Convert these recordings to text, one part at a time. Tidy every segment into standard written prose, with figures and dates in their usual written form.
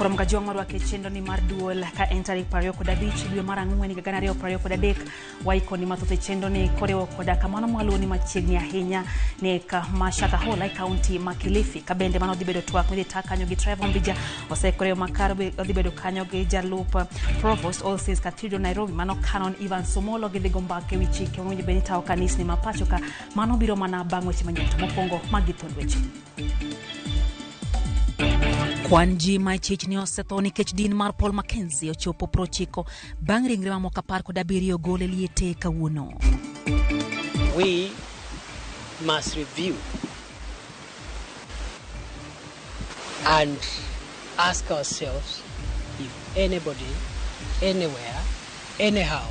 Korom ka jong marwa ke chendo ni mar duol ka entari pario koda bich dwe mar ang'wen higa gana ariyo pario koda dek waiko ni mathoth chendo ni korewo koda kamano mwalo ni machiegni ahinya ne ka mashaka hola county ma Kilifi ka bende mano dhi bedo twak midhi takanyo gi Trevor Mbija osekorewo makaro dhi bedo kanyo gi jalup Provost All Saints Cathedral Nairobi mano Canon Ivan Somolo gi dhigo mbake wi chike winjo benita kanisni mapacho ka mano biro mana bang' weche manyien to mokwongo magithon weche. Kwan ji ma chich ni osetho nikech din mar Paul Mackenzie ochopo prochiko bang' ringre mamoko 17 gole liete kawuono. We must review and ask ourselves if anybody, anywhere, anyhow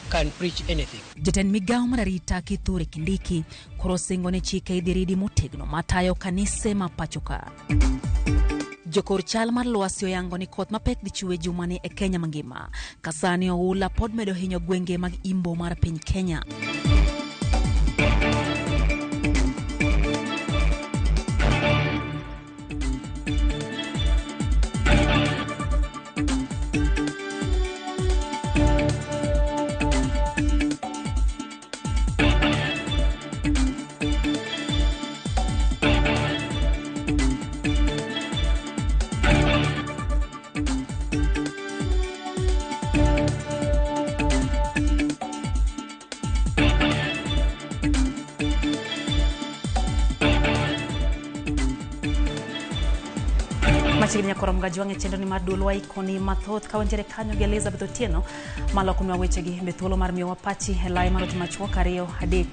can preach anything. Jatend migao mararita Kithure Kindiki koro singo ne chike idhiridi motegno matayo kanise mapachoka. Jokor chal mar lwasi oyango ni koth mapek dhi chwe jumani e Kenya mangima. Kasani oula pod medo hinyo gwenge mag imbo mar piny Kenya. Machiegni korom ga jwange chendo ni mar duol waikoni mathoth ka wantiere kanyo gi Elizabeth Otieno maloko nwa weche gi be thuolo mar miyo wapachi helai mar machuok 2 3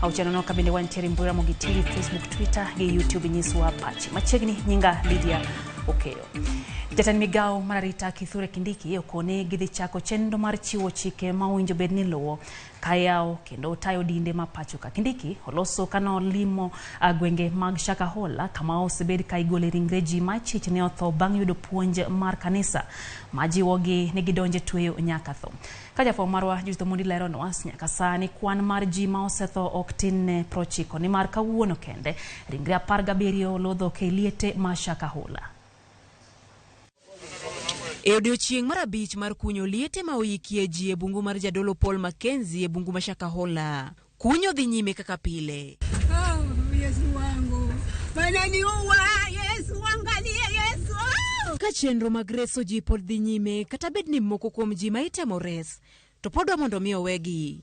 auchiano no ka bende wantiere mbui Ramogi TV, Facebook, Twitter gi YouTube nyisu wapachi. Machiegni nyinga Lydia Okeyo. Jatend migao mararita Kithure Kindiki okone gidhi chako chendo mar chiwo chike ma owinjo bed ni luwo kayao kendo tayo dinde mapachoka. Kindiki oloso kano limo gwenge mag Shakahola kama osebed ka igole ringre ji ma chich ne otho bang' yudo puonj mar kanisa majiwogi ne gidonje tweyo nyaka tho. Ka jafo marwa Justo Mundi lero nwas nyaka sani kwan mar ji ma osetho ok tin ne prochiko ni mar kawuono kende ringre 17 lodho ke liete ma Shakahola. E odiochieng' mar 5 mar kunyo liete ma oyikie ji e bungu mar jadolo Paul Mackenzie e bungu ma Shakahola. Kunyo dhi nyime kaka pile. Yesu wangu. Manani uwa Yesu wangalie Yesu. Ka chenro mag reso ji pod dhi nyime kata bed ni moko kuom ji ma itemo res to podwa mondo mi owegi.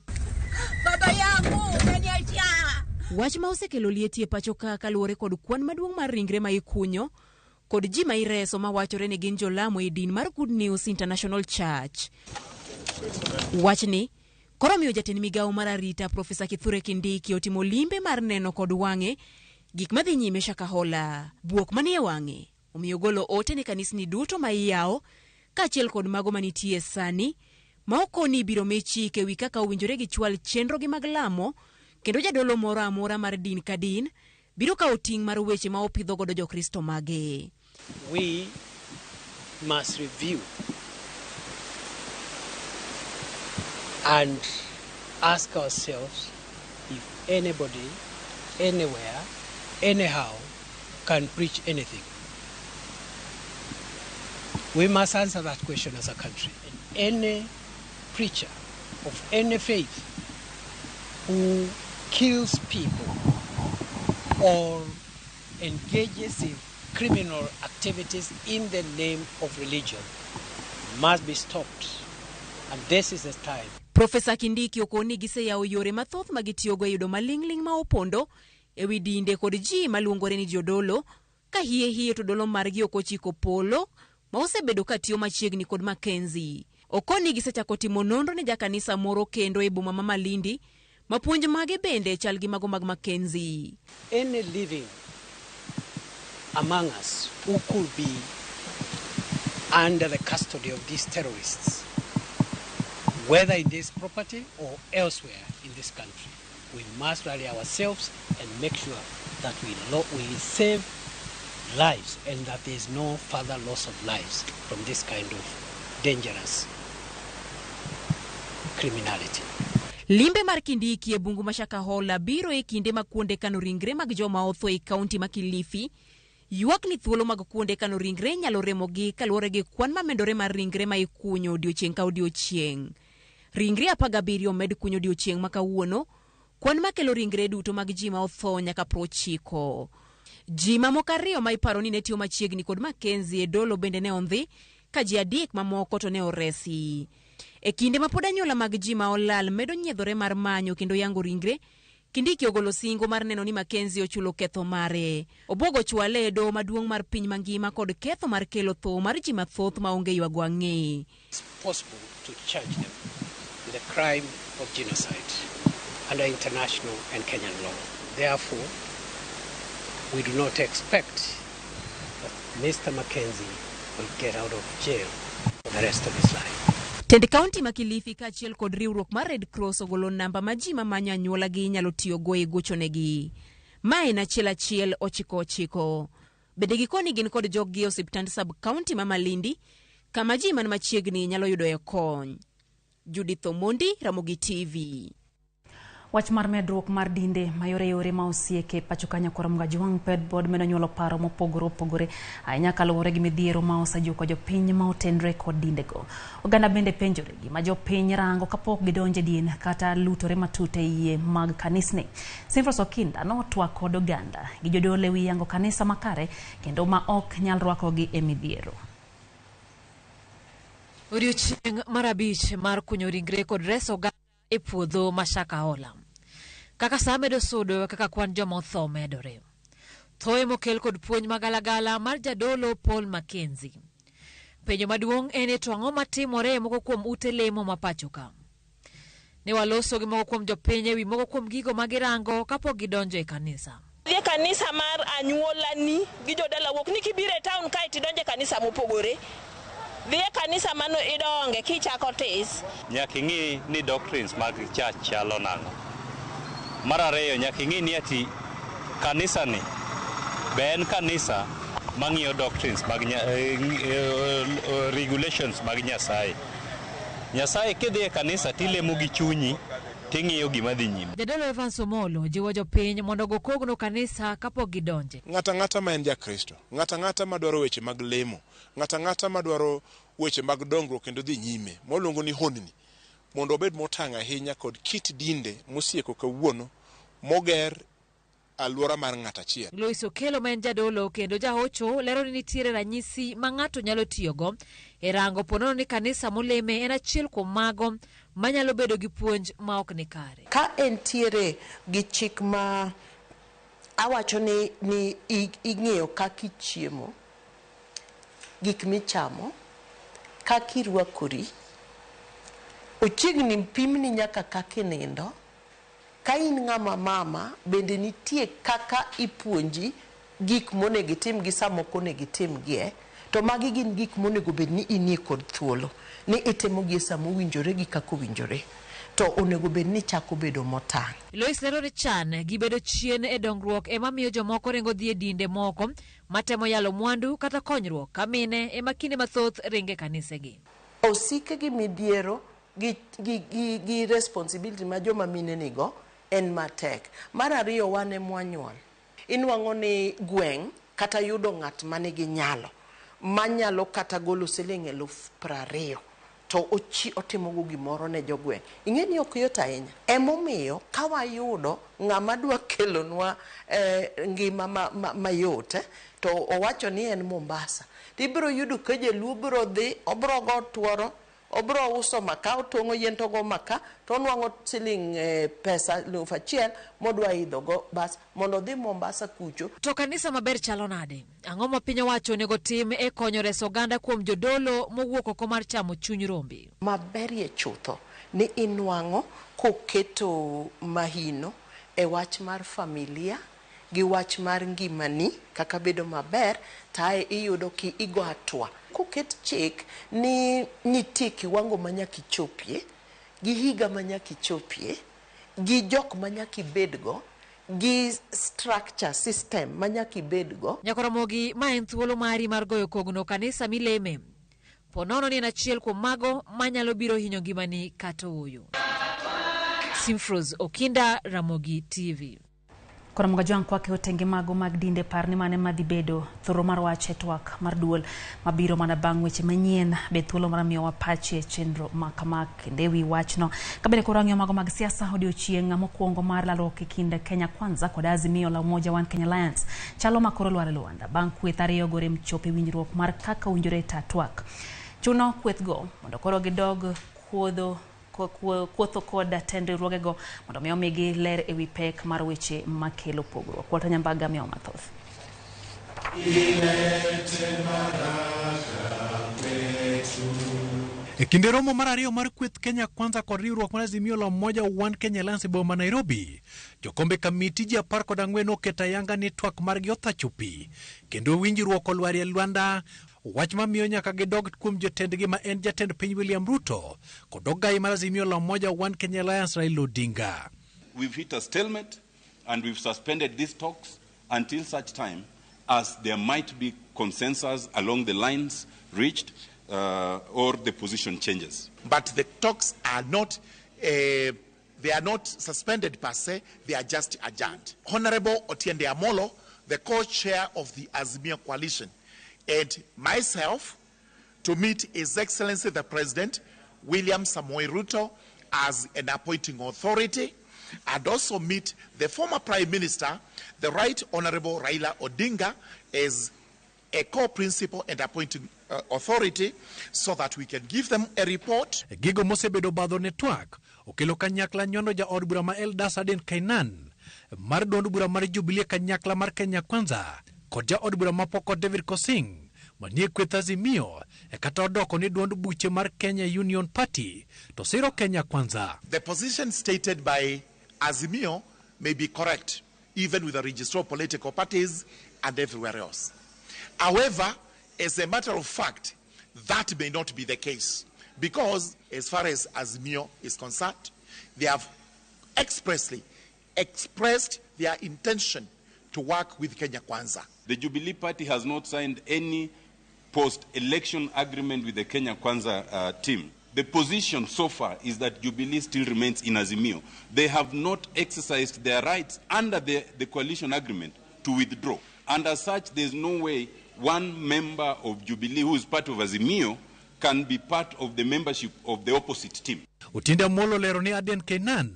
Baba yangu umeniacha. Wach ma osekelo liete e pachoka kaluwore kod kwan maduong' mar ringre ma ikunyo kod ji ma ireso ma wachore ni gin jolamo e din mar Good News International Church. Wachni koro miyo jatend migao mar arita Profesa Kithure Kindiki otimo limbe mar neno kod wang'e gik madhi nyime Shakahola. Buok manie wang'e omiyo golo ote ne kanisni duto ma iyawo kaachiel kod mago manitie sani ma okoni biro mechike wi kaka owinjore gi chwal chenro gi mag lamo kendo jadolo moro amora mar din ka din biro kawo ting' mar weche ma opidho godo jokristo mage. We must review and ask ourselves if anybody, anywhere, anyhow can preach anything. We must answer that question as a country. Any preacher of any faith who kills people or engages in criminal activities in the name of religion must be stopped, and this is the time. Profesa Kindiki okoni gise yawo yore mathoth magitiyogo yudo malingling ma opondo ewi dinde kod ji maluongore ni jodolo ka hie to dolo margi okochiko polo ma osebedo katiyo machiegni kod Mackenzie. Okoni gise chako timo nonro ne jakanisa moro kendo e boma ma Malindi mapuonj mage bende chal gi mago mag Mackenzie. Any living among us who could be under the custody of these terrorists, whether in this property or elsewhere in this country, we must rally ourselves and make sure that we save lives and that there is no further loss of lives from this kind of dangerous criminality. Limbe mar Kindiki e bungu ma Shakahola biro e kinde ma kuonde kano ringre mag joma otho e kaunti ma Kilifi Yuak ni thuolo mag kuonde kano ringre nyalo remogi kaluwore gi kwan mamedore mar ringre ma ikunyo odiochieng' ka odiochieng'. Ringre 17 med kunyo odiochieng' ma kawuono, kwan makelo ringre duto mag ji ma otho nyaka 90. Ji mamoko 2 ma iparo ni ne tiyo machiegni kod Mackenzie e dolo bende ne ondhi, ka ji 3 mamoko to ne oresi. E kinde ma pod anyuola mag ji ma olal medo nyiedhore mar manyo kendo yango ringre, Kindiki ogolo singo mar neno ni Mackenzie ochulo ketho mare. Obogo chwale e doho maduong' mar piny mangima kod ketho mar kelo tho mar ji mathoth ma onge ywago ang'e. It's possible to charge them with a crime of genocide under international and Kenyan law. Therefore, we do not expect that Mr. Mackenzie will get out of jail for the rest of his life. Tend County ma Kilifi kaachiel kod riwruok mar Red Cross ogolo namba ma ji mamanyo anyuola gi nyalo tiyo go e gochonegi. Mae en 199. Bende gikoni gin kod joggi osiptand sub-county ma Malindi, kama ji man machiegni nyalo yudoe kony. Judith Omondi, Ramogi TV. Wach mar medruok mar dinde mayore ma osieke pacho kanyo korom gajuang pedboard medo nyuolo paro mopogore ahinya kaluwore gi midhiero ma osajuko jopiny ma otendre kod dindego. Oganda bende penjore gima jopiny rango kapok gidonje din kata lutore matute iye mag kanisni. Simfros Okinda notwak kod oganda gi jodolo wi yango kanisa makare kendo ma ok nyal rwakogi e midhiero. Odiochieng' mar 5 mar kunyo ringre kod reso oganda e puodho Mashaka Ola. Kaka saa medo sudo kaka kwan joma otho medore. Thoe mokel kod puonj magalagala mar jadolo Paul Mackenzie. Penjo maduong' en to ang'o matimore moko kuom ute lemo ma pacho ka. Ne waloso gi moko kuom jopiny ewi moko kuom gigo magirango kapok gidonjo e kanisa. Dhie kanisa mar anyuola ni gi jodala wuok ni kibire town kae tidonje kanisa mopogore. Dhie kanisa mano idonge kichako tis. Nyaka ing'i ni doctrines mag church chalo nang'o. Mar ariyo nyaka ing'i ni ati kanisa ni be en kanisa mang'iyo doctrines mag regulations mag Nyasaye. Nyasaye kidhi e kanisa tilemo gi chunyi ting'iyo gima dhi nyime. Jadolo Evans Omolo jiwo jopiny mondo go kogno kanisa kapok gidonje. Ng'ata ma en jakristo, ng'ata madwaro weche mag lemo, ng'ata madwaro weche mag dongruok kendo dhi nyime, moluongo ni honni, mondo obed motang' ahinya kod kit dinde mosieko kawuono moger alwora mar ng'ata achiel. Lois Okelo ma en jadolo kendo jahocho lero ni nitiere ranyisi ma ng'ato nyalo tiyogo e rango ponono ni kanisa moleme en achiel kuom mago manyalo bedo gi puonj ma ok ni kare. Ka entiere gi chik ma awacho ni ing'eyo kaka ichiemo, gik michamo, kaka irwakori, ochiegni pimni nyaka kaka inindo. Ka in ng'ama mama bende nitie kaka ipuonji gik monego itim gi saa moko onego itimgie, to magi gin gik monego bed ni inie kod thuolo ni itimo gi saa mowinjore gi kaka owinjore, to onego bed ni chako bedo motang'. Lois lero ni chan gibedo chien e dongruok ema miyo jomoko ringo dhi e dinde moko matemo yalo mwandu kata konyruok ka mine ema kinde mathoth ringe kanisegi. Osike gi midhiero gi responsibility ma joma mine nigo en matek. Mar ariyo wan e mwanyuol. Inwang'o ni gweng' kata yudo ng'at manigi nyalo manyalo kata golo $20,000 to otimo go gimoro ne jogweng'. Ing'e ni ok yot ahinya. Emomiyo ka wayudo ng'ama dwa kelonwa ngima mayot to owacho ni en Mombasa, tibiro yudo ka jaluo biro dhi, obiro go tuoro, obiro uso maka, otongo yien to go maka, to onwang'o pesa $1,000 modwa idho go bas mondo dhi Mombasa kucho. To kanisa maber chalo nade? Ang'o ma piny owacho onego tim e konyo reso oganda kuom jodolo mowuok oko mar chamo chuny rombe? Maberie chutho ni inwang'o koketo mahino e wach mar familia gi wach mar ngimani kaka bedo maber, tae iyudo ki igo atwa. Koket chik ni nitie kiwango manyaka ichopie, gi higa manyaka ichopie, gi jok manyaka ibedgo, gi structure system manyaka ibedgo. Nyakoromogi ma en thuolo mari mar goyo kogno kanisa mileme. Ponono ni en achiel kuom mago manyalo biro hinyo ngimani kata oyo. Simfros Okinda, Ramogi TV. Kora mgajwang kwake otenge mago mag dinde parni mane madhibedo thoro mar wache twak mar duol mabiro mana bang' weche manyien be thuolo mar miyo wapachi chenro makamak ndewi wachno kabele korang'yo mago mag siasa odiochieng' mokwongo mar lalruok e kind Kenya Kwanza kod Azimio la Umoja One Kenya Alliance chalo makoro lwar Luanda bang' kweth ariyo gore mchope winjruok mar kaka winjore tatwak chuno kwethgo mondo koro gidog kuotho kod tende ruogego mondo mi omigi ler ewi pek mar weche makelo pogruok. Walter Nyambaga miyo mathoth. E kinde romo mar ariyo mar kweth Kenya Kwanza kod riwruok mar Azimio la Umoja One Kenya Alliance boma Nairobi, jokombe kamiti ji 14 oketa yanga ni twak margi othachupi kendo winjruok olwari Luanda wach mamiyo nyaka gidog kuom jotendgi ma en jatend piny William Ruto kod ogai mar Azimio la Umoja One Kenya Alliance Raila Odinga. We've hit a stalemate and we've suspended these talks until such time as there might be consensus along the lines reached or the position changes. But the talks are not they are not suspended per se, they are just adjourned. Honorable Otiende Amolo, the co-chair of the Azimio coalition, and myself to meet His Excellency the President, William Samoei Ruto, as an appointing authority, and also meet the former Prime Minister, the Right Honorable Raila Odinga, as a co-principal and appointing authority, so that we can give them a report. Gigo mosebedo badho network okelo kanyakla nyono ja od bura ma Eldas Aden Kainan mar duond bura mar Jubilee kanyakla mar Kenya Kwanza kod ja od bura ma Poko David Kosing manie kweth Azimio e kata odoko ni duond buche mar Kenya Union Party to siro Kenya Kwanza. The position stated by Azimio may be correct even with the registrar of political parties and everywhere else. However, as a matter of fact, that may not be the case, because as far as Azimio is concerned, they have expressly expressed their intention to work with Kenya Kwanza. The Jubilee Party has not signed any post-election agreement with the Kenya Kwanza team. The position so far is that Jubilee still remains in Azimio. They have not exercised their rights under the coalition agreement to withdraw. And as such, there is no way one member of Jubilee who is part of Azimio can be part of the membership of the opposite team. Utinda molo lero ni Aden Kainan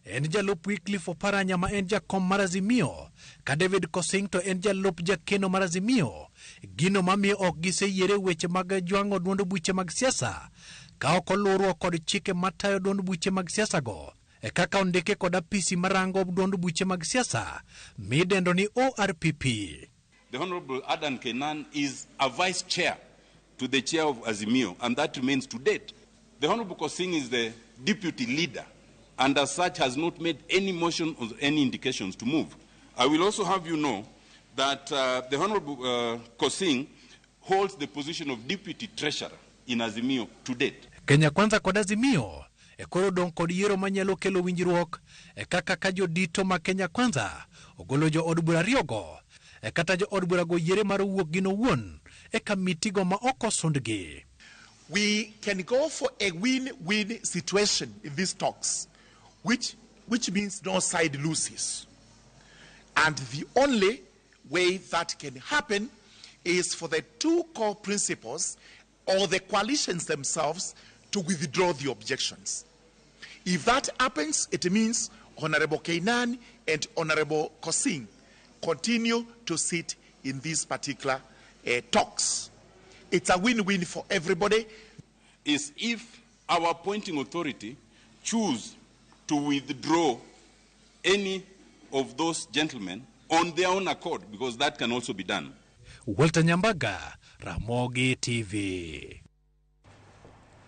en jalup Wycliffe Oparanya ma en jakom mar Azimio ka David Kosing to en jalup jakeno mar Azimio gino mamiyo ok giseyiere weche mag jwang'o duond buche mag siasa ka ok oluoro kod chike matayo duond buche mag siasa go e kaka ondike kod apisi marango duond buche mag siasa midendo ni ORPP. The Honorable Aden Kainan is a vice chair to the chair of Azimio, and that remains to date. The Honorable Kosing is the deputy leader, and as such has not made any motion or any indications to move. I will also have you know that the Honorable Kosing holds the position of deputy treasurer in Azimio to date. Kenya Kwanza kod Azimio e koro dong kod yiero manyalo kelo winjruok e kaka ka jodito ma Kenya Kwanza ogolo jo od bura ariyogo e kata jo od bura go yiere mar wuok gino wuon e kamiti go ma oko sondgi. We can go for a win-win situation in these talks, which means no side loses. And the only way that can happen is for the two core principles or the coalitions themselves to withdraw the objections. If that happens, it means Honorable Kainan and Honorable Kosing continue to sit in these particular talks. It's a win-win for everybody. Is if our appointing authority choose to withdraw any of those gentlemen on their own accord, because that can also be done. Walter Nyambaga, Ramogi TV.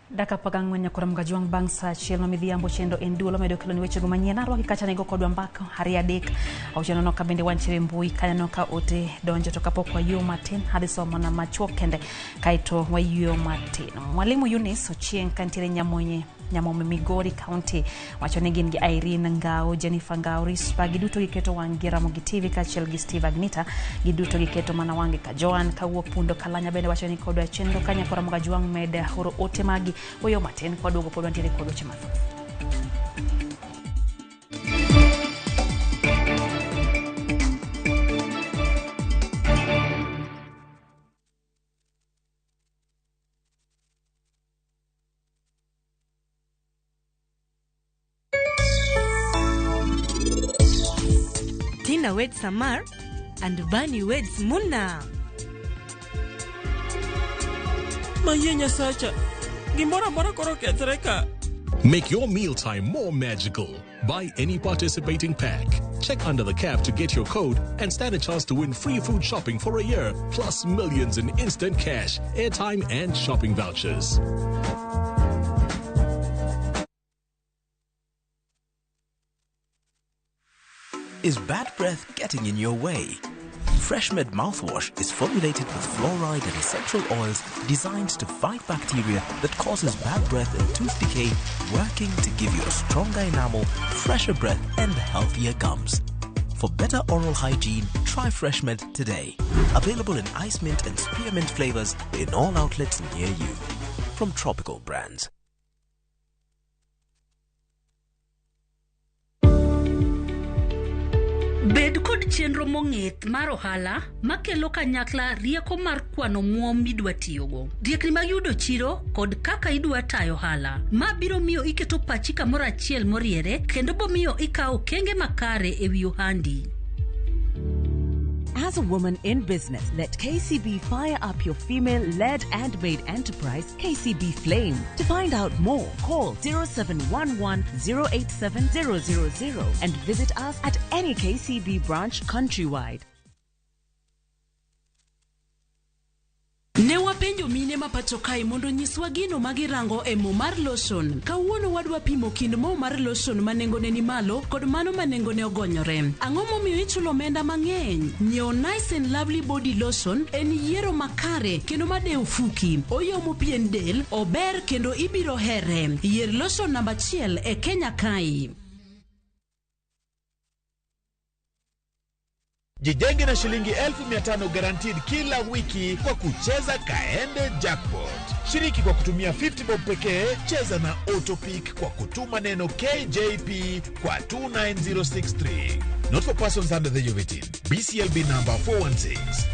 Daka pagang wenya kuram gajuang bangsa chelo midhiambo chendo endulo medo kelo ni weche go manyien arwa kikacha nego kodwa mbaka hari adek au cheno no kabende wanchire mbui kanya no ka ote donjo to kapo kwa yo matin hadi somo na machuo kende kaito wa yo matin. Mwalimu Eunice Ochieng kantire Nyamome Migori County wacho ni gin gi Irene Ngao, Jennifer Ngao, Rispa giduto giketo wangi Ramogi TV kachel gi Steve Agnita giduto giketo mana wangi ka Joan ka wuok pundo kalanya bende wacho ni kodwa chendo kanya kora mga juang mede horo ote magi oyo matin kwa dogo podwa ntire kodwa chematho. Amina weds Samar, and Bani weds Munna. Manyien Sacha, gimora mora koro kethre ka. Make your mealtime more magical. Buy any participating pack. Check under the cap to get your code and stand a chance to win free food shopping for a year, plus millions in instant cash, airtime, and shopping vouchers. Is bad breath getting in your way? FreshMed mouthwash is formulated with fluoride and essential oils designed to fight bacteria that causes bad breath and tooth decay, working to give you a stronger enamel, fresher breath, and healthier gums. For better oral hygiene, try FreshMed today. Available in ice mint and spearmint flavors in all outlets near you. From Tropical Brands. Bed kod chenro mong'ith mar ohala makelo kanyakla rieko mar kwano muom midwa tiyogo, diekni mag yudo chiro kod kaka idwa tayo ohala. Ma biro miyo iketo pachi kamoro achiel moriere kendo bomiyo ikawo kenge makare ewi ohandi. As a woman in business, let KCB fire up your female-led and made enterprise, KCB Flame. To find out more, call 0711-087-000 and visit us at any KCB branch countrywide. Ne wapenjo mine mapacho kai mondo nyiswa gino magirango e mo mar lotion. Kawuono wadwa pimo kind mo mar lotion manengone ni malo kod mano manengone ogonyore. Ang'o momiyo ichulo omenda mang'eny? Nyiew Nice and Lovely Body Lotion en yiero makare kendo madeo fuki. Oyomo pien del, ober kendo ibiro here. Yier lotion namba 1 e Kenya kai. Jijenge na shilingi 1500 guaranteed kila wiki kwa kucheza Kaende Jackpot. Shiriki kwa kutumia 50 bob pekee, cheza na Autopic kwa kutuma neno KJP kwa 29063. Not for persons under the age of 18. BCLB number 416.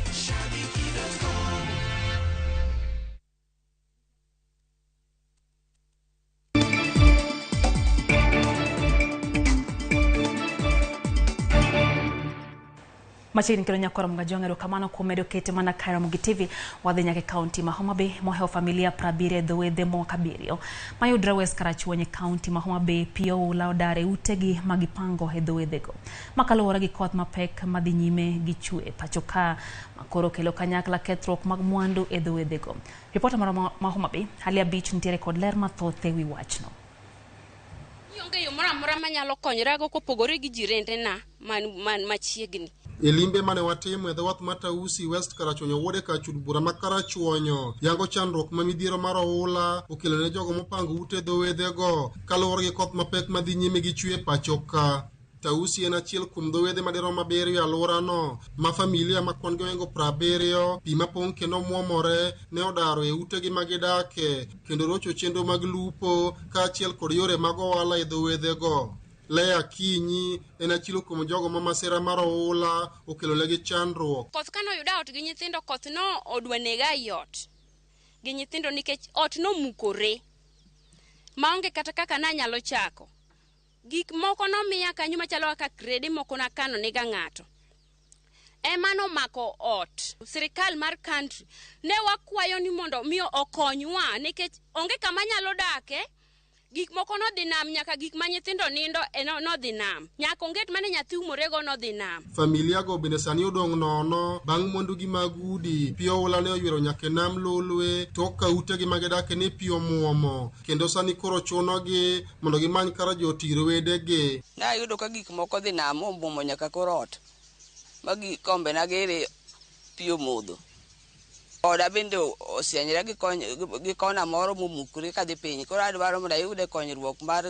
Machiegni kelo nyakorom gajonge erokamano kuom medo kete mana kae Ramogi TV wadhi nyaka kaunti ma Homa Bay moheo familia 70 dhowedhe mwaka 7 mayudre West Karachuonyo kaunti ma Homa Bay pio ula odare utegi magipango e dhowedhego makaluwore gi koth mapek madhi nyime gi chue pacho ka makoro kelo kanyakla kethruok mag mwandu e dhowedhego. Ripota mar ma Homa Bay Halia Beach nitiere kod ler mathoth ewi wachno. Onge yo moro amora manyalo konyorago kopogore gi jirende na man machiegni. Elimbe mane watimo e dhowath Matausi West Karachuonyo wuode ka chud bura ma Karachuonyo yango chandruok ma midhiero mar oula okelo ne jogo mopango ute dhowedhego kaluwore gi koth mapek madhi nyime gi chue pacho ka. Tausi en achiel kuom dhowedhe madirom 7 e alworano ma familia ma kwan gowengo 70 pi mapong' kendo muomore ne odaro e utegi magidake kendo rocho chenro mag lupo kaachiel kod yore mag ohala e dhowedhego. Lea Kinyi en achiel kuom jogo ma masira mar oula okelo negi chandruok. Koth kano yuda ot gi nyithindo koth no odwanega yot gi nyithindo nikech ot no mukore maonge kata kaka na nyalo chako. Gik moko no miya kanyo machalo kaka krede moko na kano nega ng'ato. Emano mako ot. Sirikal mar country ne wakwayo ni mondo miyo okonywa nikech onge kama nyalo dake. Gik moko no dhi nam nyaka gik ma nyithindo nindo no dhi nam. Nyaka onget mane nyathi umorego no dhi nam. Familia go bende sani odong' nono bang' mwandugi mag udi. Pi oula ne oywero nyaka nam Lolwe tok ka utegi magidake ne pi omuomo kendo sani koro chunogi mondo gimany kar jotir wedegi. Nayudo ka gik moko dhi nam omuomo nyaka kor ot. Magi kombe na gere pi omodho. Oda bende osienyre gi kona moro momukre kadhi piny. Koro adwaro mondo ayude konyruok mar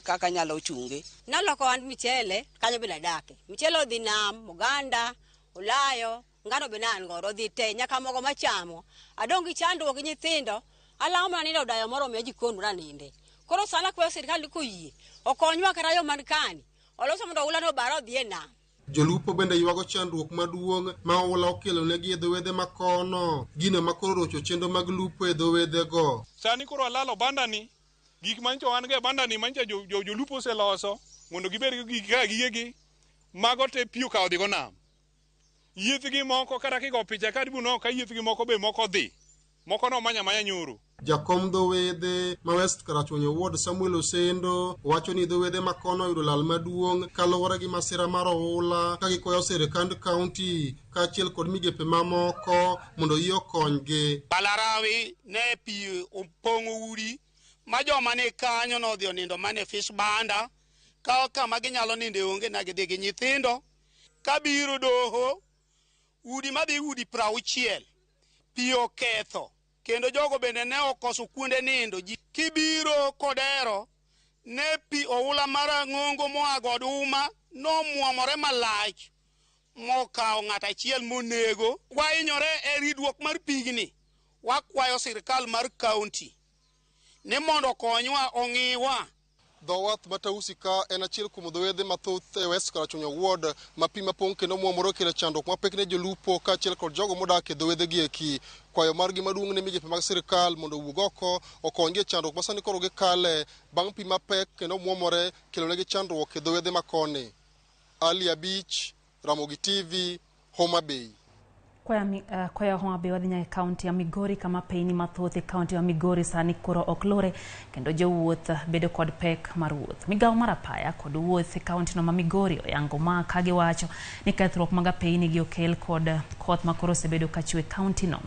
kaka nyalo chunge. Naloko and michele kanyo bende adake. Michele odhi nam, oganda, olayo, ngano bende an godo odhi te nyaka mogo machamo. Adong gi chandruok gi nyithindo, alamo mana nindo dayo moro miya jikon na ninde. Koro sana kwayo sirikal koyie, okonywa kata yo man kani. Oloso mondo ula no baro dhi e nam. Jolupo bende ywago chandruok maduong' ma oula okelo negi e dhowedhe makono gino makoro rocho chenro mag lupo e dhowedhego. Sani koro alalo bandani gik mancho an ge bandani mancha jolupo oseloso mondo gibed gi gigegi mago te piu ka odhi go nam. Yiethgi moko kata kigo picha kadibu no ka yiethgi moko be moko dhi. Moko no manya nyoro. Jakom dho wedhe ma West Karachuonyo Ward Samuel Osendo wacho ni dho wedhe makono yudo lal maduong' kaluwore gi masira mar oula ka gikwayo sirkand kaunti kaachiel kod migepe mamoko mondo yie okonygi. Balarawi ne pi opong'o udi ma joma ne kanyo no odhi onindo mane fish banda ka kama ginyalo ninde onge na gidhi gi nyithindo ka biro doho udi madhi udi 60 pi oketho kendo jogo bende ne okoso kuonde nindo. Kibiro Kodero ne pi oula mara ng'ongo moa goduma nomuomore malach mokawo ng'ata achiel monego. Wainyore e ridruok mar pigni. Wakwayo sirkal mar kaunti ni mondo konywa ong'iwa. Dho wath Matausi ka en achiel kuom dho wedhe mathoth e West Karachuonyo Ward ma pi mapong' kendo muomore okelo chandruok mapek ne jolupo kaachiel kod jogo modak e dho wedhe gi eki. Kwayo margi maduong' ne migepe mag sirkal mondo owuog oko okonygi e chandruok ma sani koro gikale bang' pi mapek kendo muomore kelonegi chandruok e dho wedhe makoni. Ali Abich, Ramogi TV, Homa Bay. Kwaya Homa Bay wadhi nyaka kaunti ya Migori kama peini mathoth e kaunti ya Migori sani koro oklore kendo jowuoth bedo kod pek mar wuoth. Migawo mar apaya kod wuoth e kaunti no ma Migori oyango ma ka giwacho ni kethruok mag peini gi okel kod koth ma koro osebedo ka chwe kaunti no.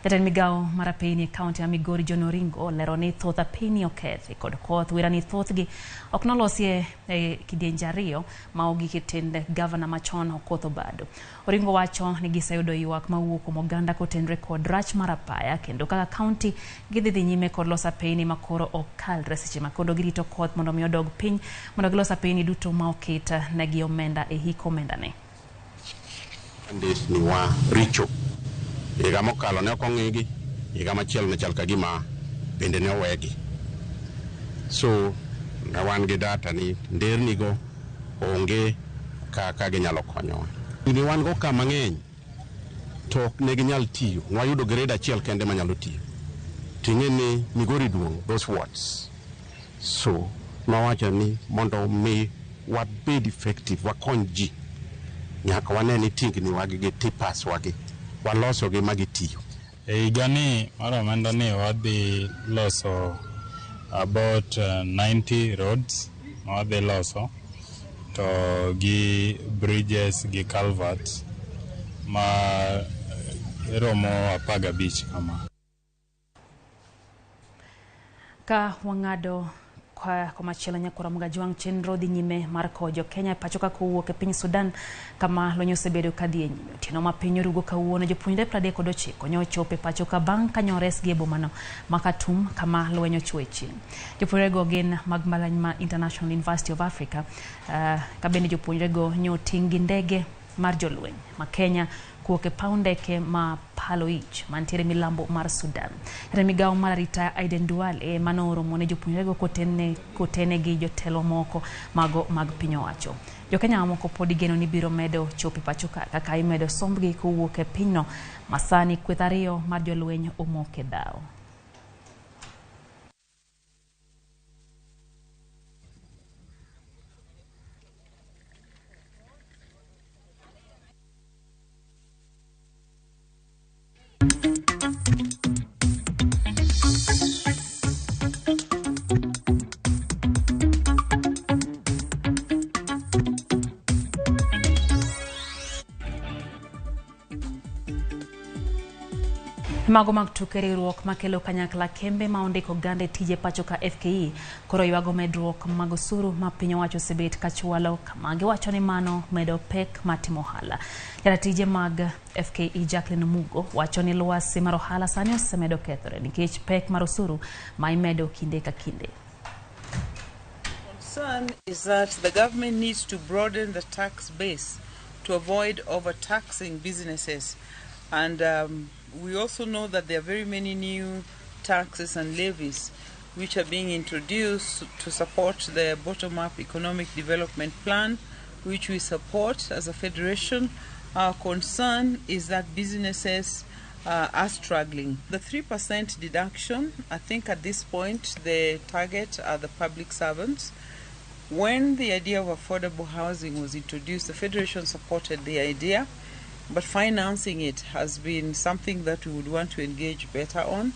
Jatend migawo mar apeyini e kaunti ya Migori John Oringo lero ni thoth apeyini okethi kod koth wira ni thothgi ok nolosi e kidienje ariyo ma ogik e tend gavana machon Okoth Obado. Oringo wacho ni giseyudo ywak mawuok kuom oganda kotenore kod rach mar apaya kendo kaka kaunti gidhi nyime kod loso apeyini ma koro ok kalre seche ma koro girito koth mondo mi odog piny mondo gilos apeyini duto ma oket negi omenda e hik omenda ne. Ni wa richo higa mokalo ne okong'igi, higa machielo ne chal ka gima bende ne owegi. So ne wan gi data ni ndernigo onge kaka ginyalo konyowa. Ni wan go kama ng'eny to ok ne ginyal tiyo. Wayudo grade achiel kende manyalo tiyo. Ting'e ni Migori duong' those wards. So nawacho ni mondo mi wabed effective wakony ji nyaka wane ni tingni wagi gi tipas wagi waloso gi magitiyo. E higani mar omenda ni wadhi loso about 90 roads ma wadhi loso to gi bridges gi culverts ma romo 15 kama. Ka wang'ado komachielo nyakora Ramogi chenro dhi nyime mar kojo Kenya pacho ka kowuok e piny Sudan kama lwenyo osebedo ka dhi e nyime. Otieno ma piny orugo kawuono jopuonjre 39 ne ochopo e pacho ka bang' ka nyoresgi e bomano ma Khartoum kama lwenyo chwe chieng'. Jopuonjrego gin mag mbalariany ma International University of Africa ka bende jopuonjrego ne oting' gi ndege mar jolweny ma Kenya kuok e paw ndeke ma Paloich mantiere milambo mar Sudan. Jatend migawo mar arita Aiden Duale manoromo ne jopuonjrego kotene gi jotelo moko mag piny owacho. Jo-Kenya moko pod igeno ni biro medo chopo e pacho kaka imedo sombgi kowuok e pinyno masani kweth ariyo mar jolweny omok e dhaw. Mago mag tuke riwruok makelo kanyakla kembe ma ondiko gande tije pacho ka FKE koro ywago medruok mag osuru ma piny owacho osebet ka chwalo kama giwacho ni mano medo pek matimo ohala. Jaratije mag FKE Jacqueline Mugo wacho ni lwasi mar ohala sani osemedo kethore nikech pek mar osuru ma imedo kinde ka kinde. Concern is that the government needs to broaden the tax base to avoid overtaxing businesses, and we also know that there are very many new taxes and levies which are being introduced to support the bottom-up economic development plan, which we support as a federation. Our concern is that businesses are struggling. The 3% deduction, I think at this point the target are the public servants. When the idea of affordable housing was introduced, the Federation supported the idea, but financing it has been something that we would want to engage better on.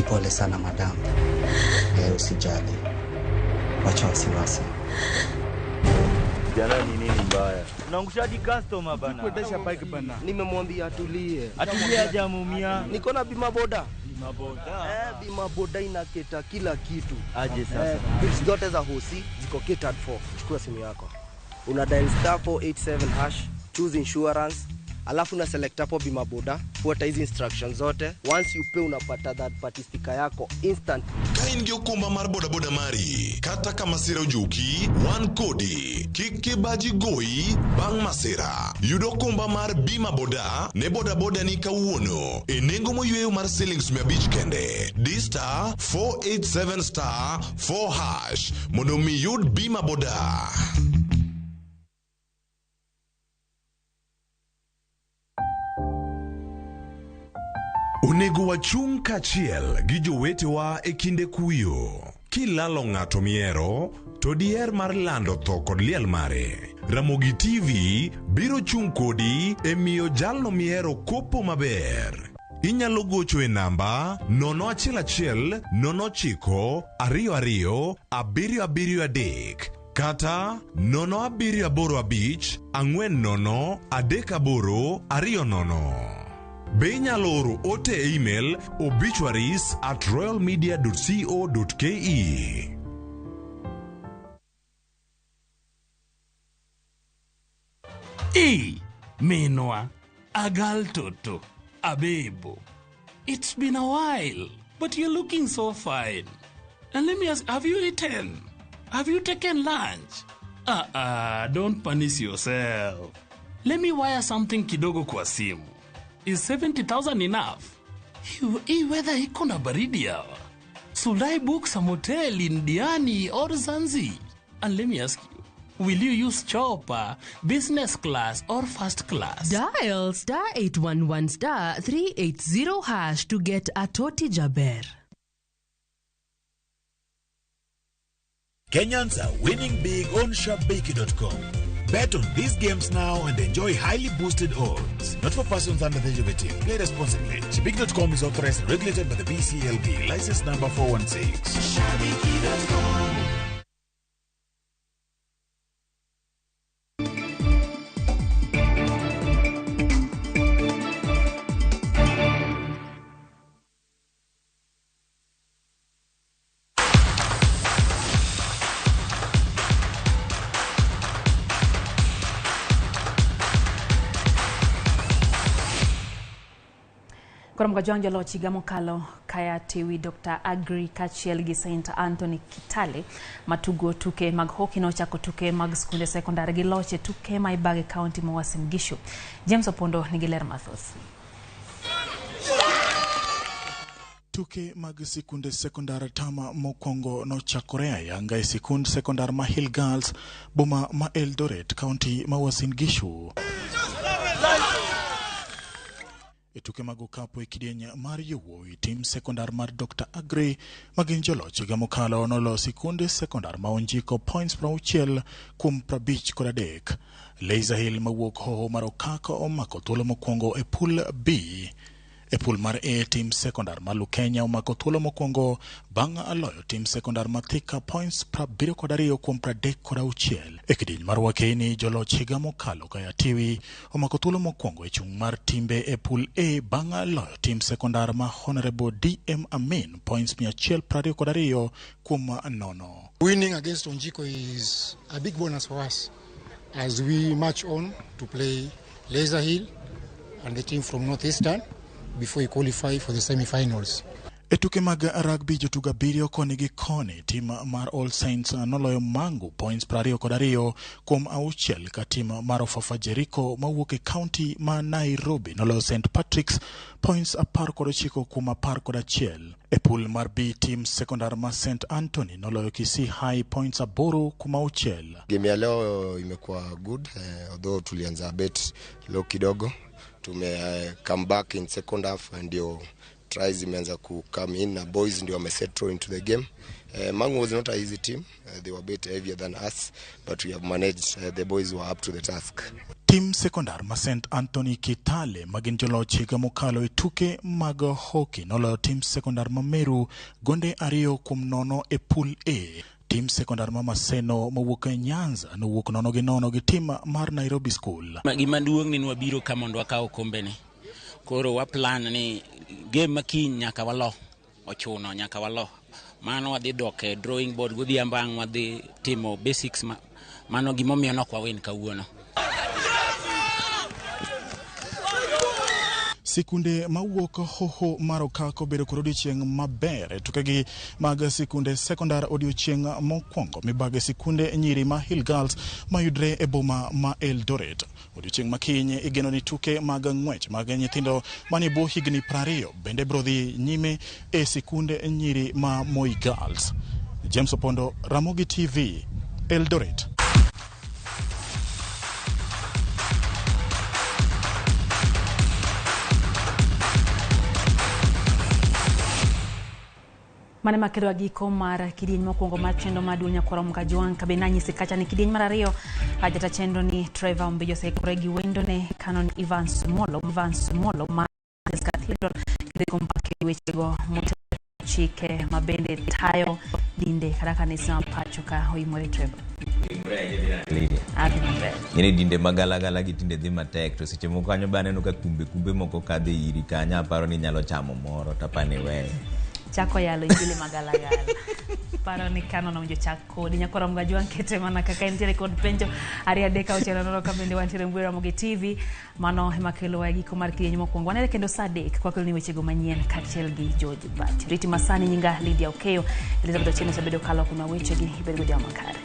Pole sana madam. Usijali. Wacha wasiwasi. Jana ni nini mbaya? Unaangusha hadi customer bana. Kuendesha bike bana. Nimemwambia atulie. Atulie aje amumia. Niko na bima boda. Bima boda. Bima boda inaketa kila kitu. Aje sasa. Bills zote za hosi ziko catered for. Chukua simu yako. Una dial *487#, choose insurance. Alafu na select hapo bima boda, fuata hizi instructions zote. Once you pay unapata that party sticker yako instant. Kain gyokumba mar boda boda mari. Kata kama sira ujuki, one kodi. Kiki baji goi, bang masira. Yudo kumba mar bima boda, ne boda boda ni kawuono. E nengo moyueyo mar shillings 100 kende. D*487*4#. Mondo mi yud bima boda. Onego wachung kachiel gi jowetewa e kinde kuyo. Kilalo ng'ato miero, to diher mar lando tho kod liel mare. Ramogi TV biro chung kodi e miyo jalno miero kopo maber. Inyalo gocho e namba 011-99-22-773 kata 078-40-380-20. Be inyalo oro ote e email obituaries@royalmedia.co.ke. Hey, Minwa, Agal Toto, Abebo. It's been a while, but you're looking so fine. And let me ask, have you eaten? Have you taken lunch? Don't punish yourself. Let me wire something kidogo kwa simu. Is 70,000 enough? Hii weather iko na baridi hawa. Should I book some hotel in Diani or Zanzi? And let me ask you, will you use chopper, business class or first class? Dial *811*380# to get a Toti Jaber. Kenyans are winning big on shopbaki.com. Bet on these games now and enjoy highly boosted odds. Not for persons under the age of 18. Play responsibly. Shopbaki.com is authorized and regulated by the BCLB. License number 416. Shopbaki.com. Kuram gajonjo lo chigamo kalo kaya tiwi Dr. Agri kachiel gi St. Anthony Kitale matugo tuke mag hockey no chako tuke mag skunde sekondari gi loche tuke mai Bage County mo Uasin Gishu. James Opondo nigiler mathoth. Tuke mag sikunde sekondar tama mokwongo no chakore ayanga e sikund sekondar ma Hill Girls boma ma Eldoret County ma Uasin Gishu. Tuke mag okapu e kidieny mar yowuoyi tim sekondar mar Dr. Agri magin joloch higa mokalo nolo sikunde sekondar ma onjiko points 60 kuom 53. Laser Hill mawuok hoho mar Okako omako thuolo mokwongo e pool B. E pool mar A tim sekondar ma Lukenya omako thuolo mokwongo bang' aloyo tim sekondar ma Thika points 72 kuom 36. E kidieny mar Wakeni joloch higa mokalo kaya Tiwi omako thuolo mokwongo e chung' mar timbe e pool A bang' aloyo tim sekondar ma Honorable DM Amin points 122 kuom 0. Winning against Onjiko is a big bonus for us as we march on to play Laser Hill and the team from Northeastern before we qualify for the semi-finals. E tuke mag rugby jotugo 7 koni gi koni tim mar All Saints noloyo Mangu points 22 kuom 6 ka tim mar Ofafa Jericho mawuok e county ma Nairobi noloyo St Patrick's points 19 kuom 11. E pool mar B team sekondar ma St Anthony noloyo Kisii High points 8 kuom 6. Game ya leo imekuwa good, although tulianza bet low kidogo. Tume come back in second half and ndio tries imeanza ku come in na boys ndio wamesettle into the game. Mangu was not an easy team. They were a bit heavier than us, but we have managed. The boys were up to the task. Team sekondar ma St Anthony Kitale magin joloch higa mokalo e tuke mag hockey noloyo team sekondar ma Meru gonde 2-0 e pool A. Team sekondar ma Maseno mawuok e Nyanza nowuok 0-0 gi team mar Nairobi School. Gima duong' ni wabiro ka mondo wakaw kombe ni. Koro wa plan ni game makiny nyaka walo, ochuno nyaka walo. Mano wadhi dok e drawing board godhiambo ang' wadhi timo basics mano gimomiyo nok wawin kawuono. Sikunde mawuok hoho marokako bedo kod odiochieng' maber tukegi mag sikunde sekondar odiochieng' mokwongo mibage sikunde nyiri ma Hill Girls mayudre e boma ma Eldoret. Odiochieng' makiny igeno ni tuke mag ng'wech mag nyithindo mani bwo higni 20 bende brodhi nyime e sikunde nyiri ma Moi Girls. James Opondo, Ramogi TV, Eldoret. Mane makelo giko mar kidieny mokwongo mar chendo madul nyakorom Kajwang' kabenanyi sikacha ni kidieny mar ariyo ajata chendo ni Trevor Mbijo sekore gi wendo ne Canon Evans Molo ma Cathedral kidiko mpake wechego chike mabende tayo dinde kada kanisa pacho ka hoimore Trevor. Yene dinde magala gi tinde dhi matek to seche moko kanyo bane no ka kumbe moko kadhe iri kanya paro ni nyalo chamo moro tapane we. Chako yalo injili magalagala. Paro ni Canon Mbijo chako di nyakorom Kajwang' kete mana kaka entiere kod penjo ari adeka ochelo nono kabende wantiere mbui Ramogi TV mano emakelo wa giko mar kidieny mokwongo wanere kendo saa 3 kwa kweli ni wechego manyien kachiel gi George Bat. Riti masani nyinga Lydia Okeyo Elizabeth Ochieng' osebedo kalo kuna wechegi ibedo godhiambo makare.